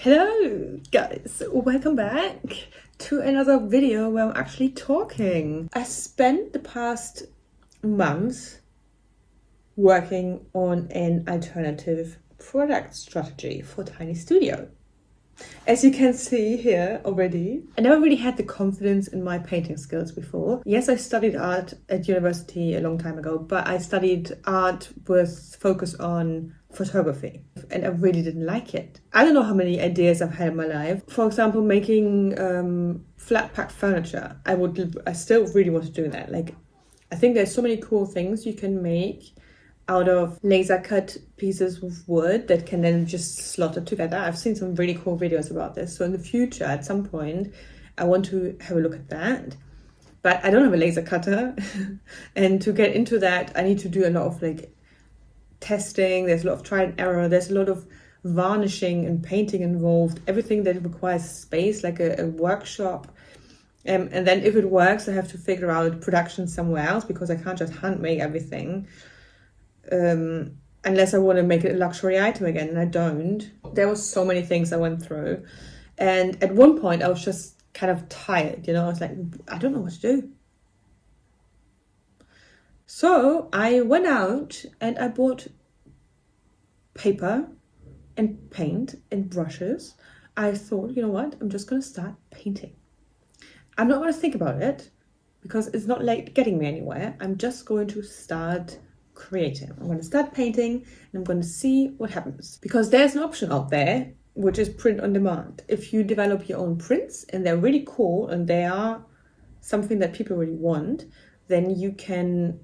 Hello guys, welcome back to another video where I'm actually talking. I spent the past months working on an alternative product strategy for Tiny Studio. As you can see here already, I never really had the confidence in my painting skills before. Yes, I studied art at university a long time ago, but I studied art with focus on photography and I really didn't like it. I don't know how many ideas I've had in my life. For example, making flat pack furniture. I still really want to do that. I think there's so many cool things you can make out of laser cut pieces of wood that can then just slot it together. I've seen some really cool videos about this. So in the future, at some point, I want to have a look at that. But I don't have a laser cutter. And to get into that, I need to do a lot of testing. There's a lot of trial and error. There's a lot of varnishing and painting involved. Everything that requires space, like a workshop. And then if it works, I have to figure out production somewhere else because I can't just hand make everything. Unless I want to make it a luxury item again, and I don't. There were so many things I went through. And at one point, I was just kind of tired, I was like, I don't know what to do. So I went out and I bought paper and paint and brushes. I thought, you know what, I'm just going to start painting. I'm not going to think about it because it's not getting me anywhere. I'm just going to start creating. I'm going to start painting and I'm going to see what happens. Because there's an option out there, which is print on demand. If you develop your own prints and they're really cool and they are something that people really want, then you can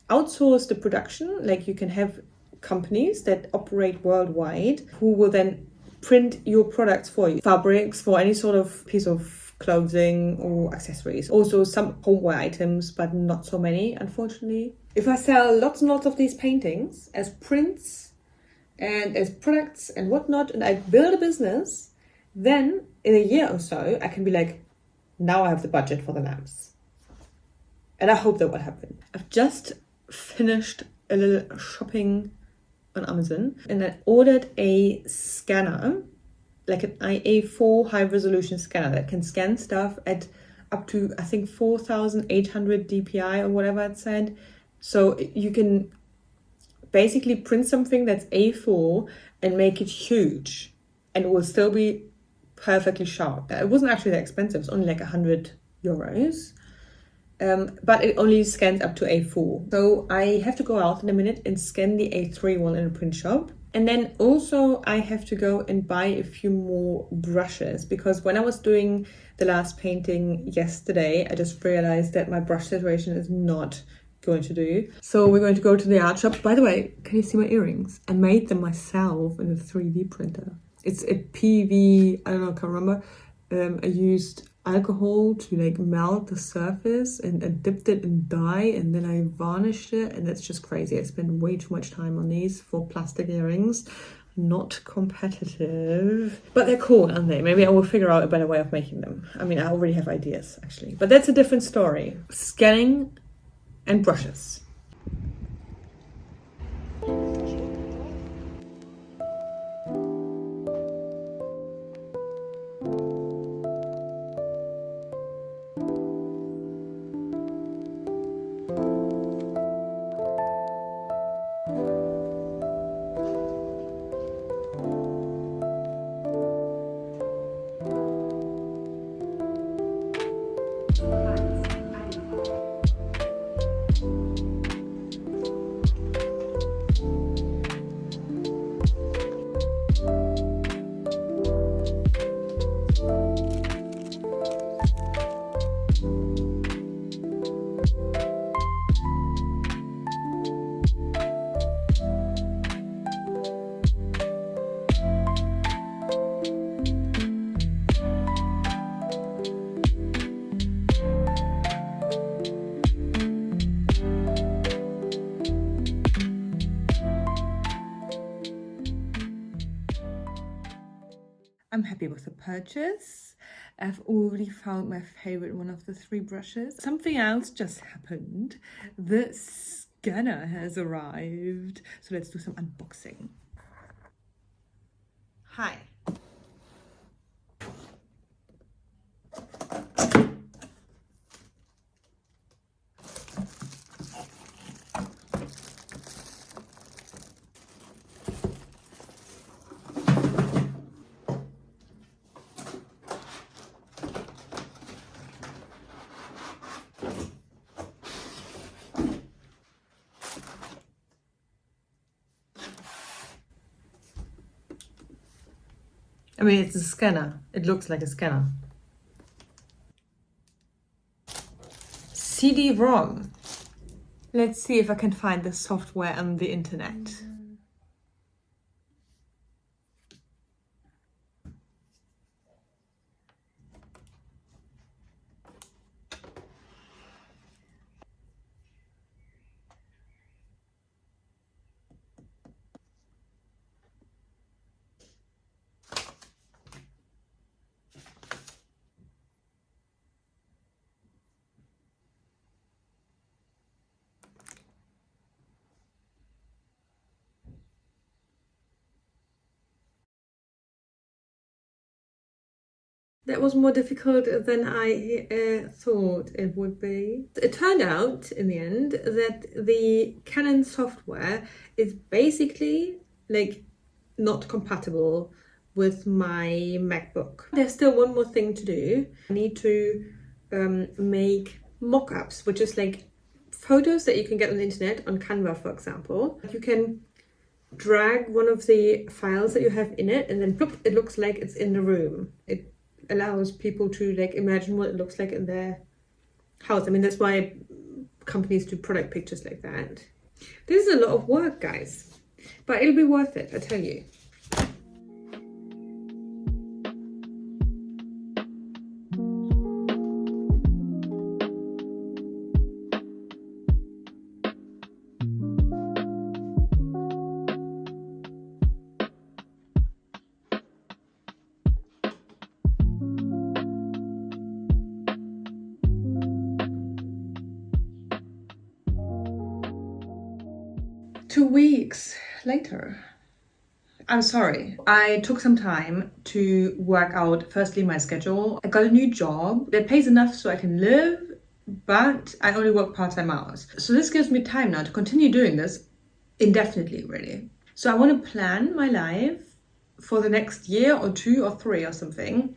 outsource the production. Like you can have companies that operate worldwide who will then print your products for you. Fabrics for any sort of piece of clothing or accessories. Also some homeware items, but not so many, unfortunately. If I sell lots and lots of these paintings as prints and as products and whatnot, and I build a business, then in a year or so, I can be like, now I have the budget for the lamps. And I hope that will happen. I've just finished a little shopping on Amazon and I ordered a scanner, like an IA4 high resolution scanner that can scan stuff at up to, I think, 4,800 DPI or whatever it said. So you can basically print something that's A4 and make it huge and it will still be perfectly sharp. It wasn't actually that expensive. It's only like 100 euros. But it only scans up to A4. So I have to go out in a minute and scan the A3 one in a print shop. And then also I have to go and buy a few more brushes because when I was doing the last painting yesterday, I just realized that my brush situation is not going to do. So we're going to go to the art shop. By the way, can you see my earrings? I made them myself in a 3D printer. It's a PV, I don't know, I can't remember. I used alcohol to melt the surface and I dipped it in dye and then I varnished it, and that's just crazy. I spent way too much time on these for plastic earrings. Not competitive, but they're cool, aren't they? Maybe I will figure out a better way of making them. I mean, I already have ideas actually, but that's a different story. Scanning and brushes. I'm happy with the purchase. I've already found my favorite one of the three brushes. Something else just happened. The scanner has arrived. So let's do some unboxing. Hi. I mean, it's a scanner. It looks like a scanner. CD-ROM. Let's see if I can find the software on the internet. That was more difficult than I thought it would be. It turned out in the end that the Canon software is basically like not compatible with my MacBook. There's still one more thing to do. I need to make mockups, which is like photos that you can get on the internet, on Canva, for example. You can drag one of the files that you have in it, and then ploop, it looks like it's in the room. It allows people to like imagine what it looks like in their house. I mean, that's why companies do product pictures like that. This is a lot of work, guys, but it'll be worth it, I tell you. Two weeks later. I'm sorry. I took some time to work out, firstly, my schedule. I got a new job that pays enough so I can live, but I only work part-time hours. So this gives me time now to continue doing this indefinitely, really. So I want to plan my life for the next year or 2 or 3 or something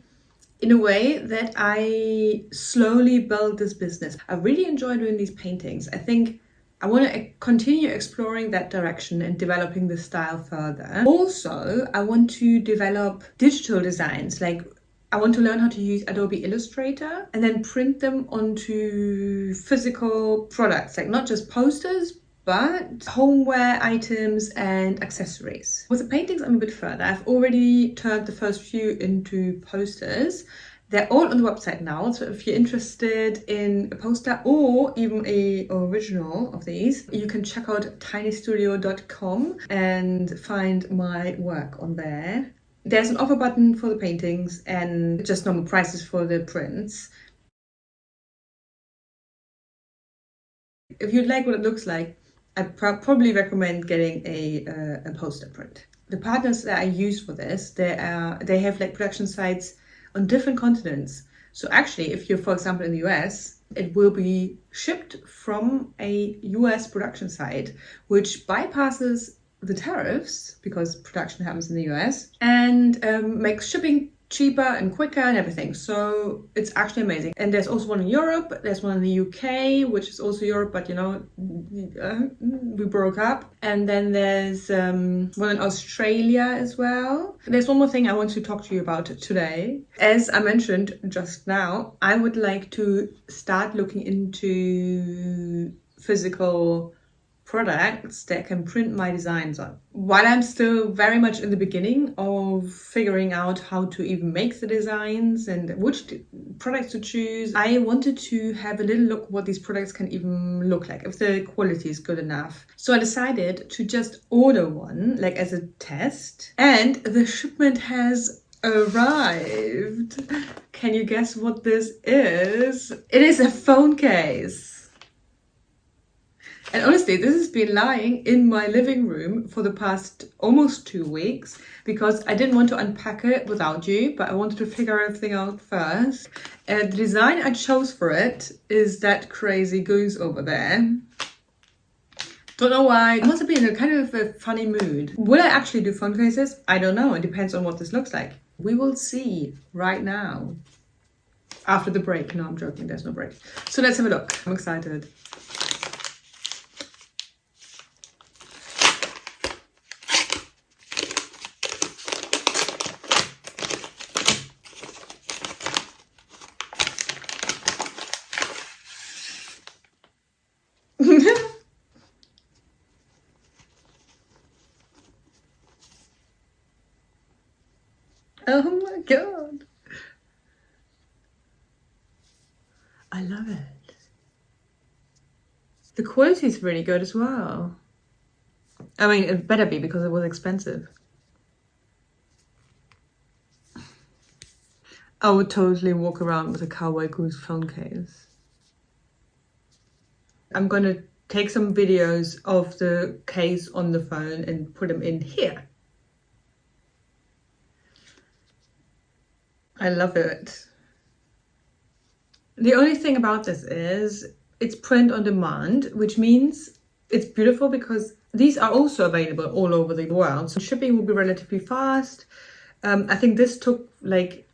in a way that I slowly build this business. I really enjoy doing these paintings. I think I want to continue exploring that direction and developing the style further. Also, I want to develop digital designs. Like, I want to learn how to use Adobe Illustrator and then print them onto physical products, like not just posters, but homeware items and accessories. With the paintings, I'm a bit further. I've already turned the first few into posters. They're all on the website now, so if you're interested in a poster or even a original of these, you can check out tinystudio.com and find my work on there. There's an offer button for the paintings and just normal prices for the prints. If you'd like what it looks like, I'd probably recommend getting a poster print. The partners that I use for this, they have like production sites on different continents. So actually, if you're, for example, in the US, it will be shipped from a US production site, which bypasses the tariffs because production happens in the US and makes shipping cheaper and quicker and everything. So it's actually amazing. And there's also one in Europe, there's one in the UK, which is also Europe, but you know, we broke up. And then there's one in Australia as well. There's one more thing I want to talk to you about today. As I mentioned just now, I would like to start looking into physical products that can print my designs on. While I'm still very much in the beginning of figuring out how to even make the designs and which products to choose, I wanted to have a little look what these products can even look like, if the quality is good enough. So I decided to just order one, like as a test, and the shipment has arrived. Can you guess what this is? It is a phone case. And honestly, this has been lying in my living room for the past almost 2 weeks because I didn't want to unpack it without you, but I wanted to figure everything out first. And the design I chose for it is that crazy goose over there. Don't know why. I must have been in a kind of a funny mood. Will I actually do phone cases? I don't know. It depends on what this looks like. We will see right now. After the break. No, I'm joking. There's no break. So let's have a look. I'm excited. Oh my god. I love it. The quality is really good as well. I mean, it better be because it was expensive. I would totally walk around with a Cowboy Goose phone case. I'm gonna take some videos of the case on the phone and put them in here. I love it. The only thing about this is it's print on demand, which means it's beautiful because these are also available all over the world. So shipping will be relatively fast. I think this took like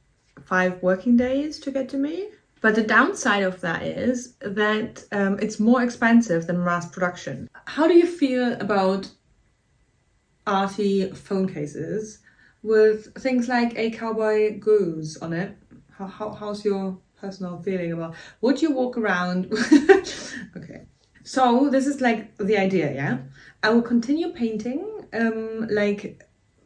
5 working days to get to me. But the downside of that is that it's more expensive than mass production. How do you feel about arty phone cases with things like a cowboy goose on it? How's your personal feeling about, would you walk around? Okay, so this is like the idea, yeah? I will continue painting like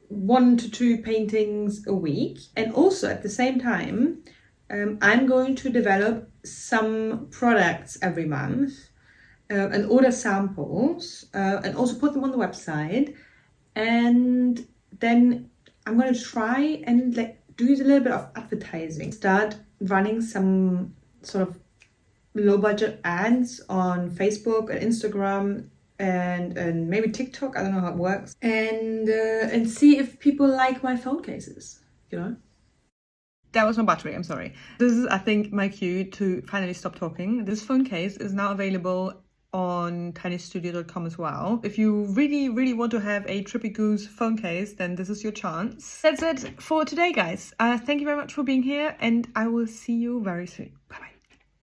1 to 2 paintings a week, and also at the same time I'm going to develop some products every month and order samples and also put them on the website, and then I'm going to try and like do a little bit of advertising, start running some sort of low budget ads on Facebook and Instagram and maybe TikTok. I don't know how it works, and see if people like my phone cases, you know. That was my battery, I'm sorry. This is, I think, my cue to finally stop talking. This phone case is now available on tinystudio.com as well. If you really, really want to have a Trippy Goose phone case, then this is your chance. That's it for today, guys. Thank you very much for being here, and I will see you very soon. Bye-bye.